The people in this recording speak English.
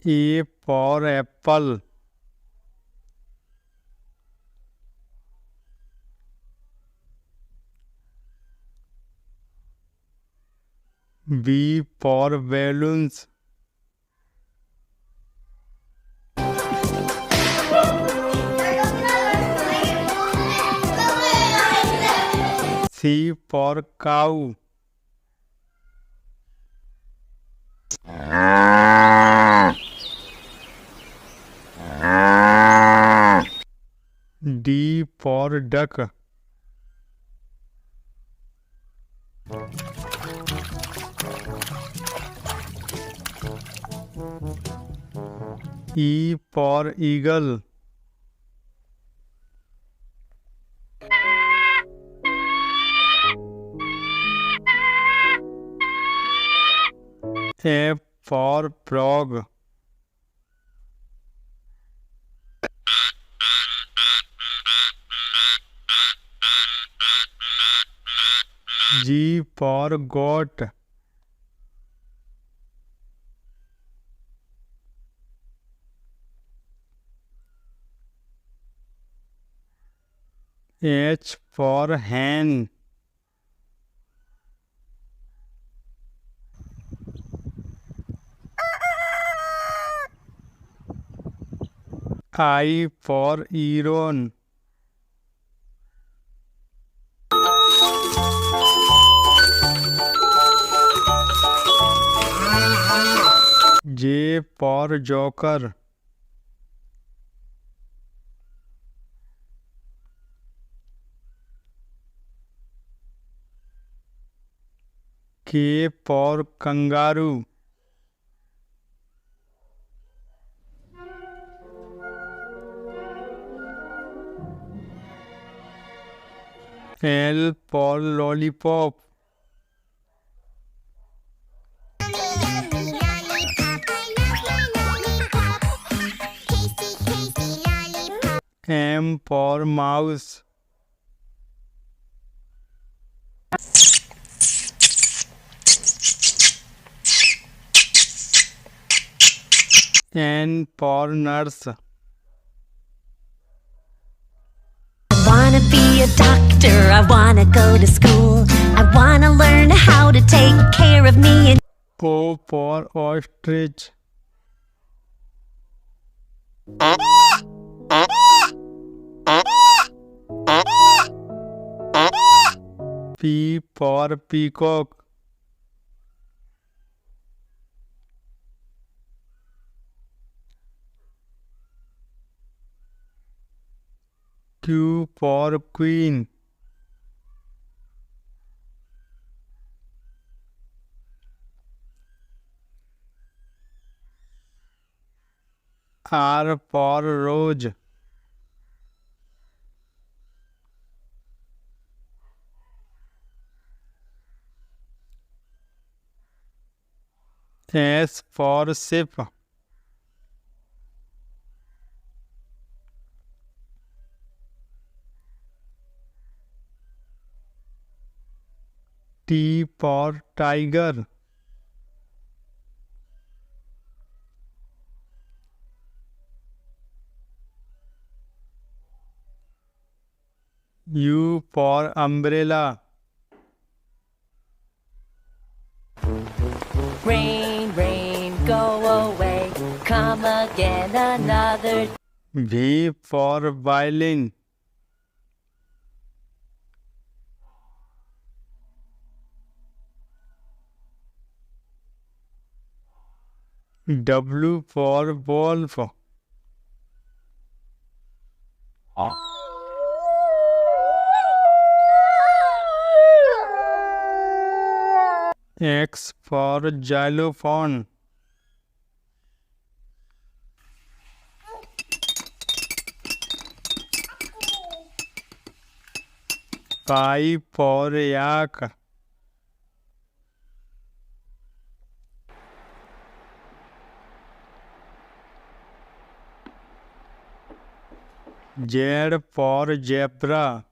A for apple. B for balloons. C for cow. D for duck. E for eagle. F for frog. G for goat. H for hen. I for heron. J for joker. K for kangaroo. L for lollipop. M for mouse. N for nurse. Wanna be a doctor, I wanna go to school, I wanna learn how to take care of me and O for ostrich. P for peacock. Q for queen. R for rose. S for ship. T for tiger. U for umbrella. rain, rain, go away, come again another. V for violin. W for wolf. X for xylophone. Y for yak. Z for zebra.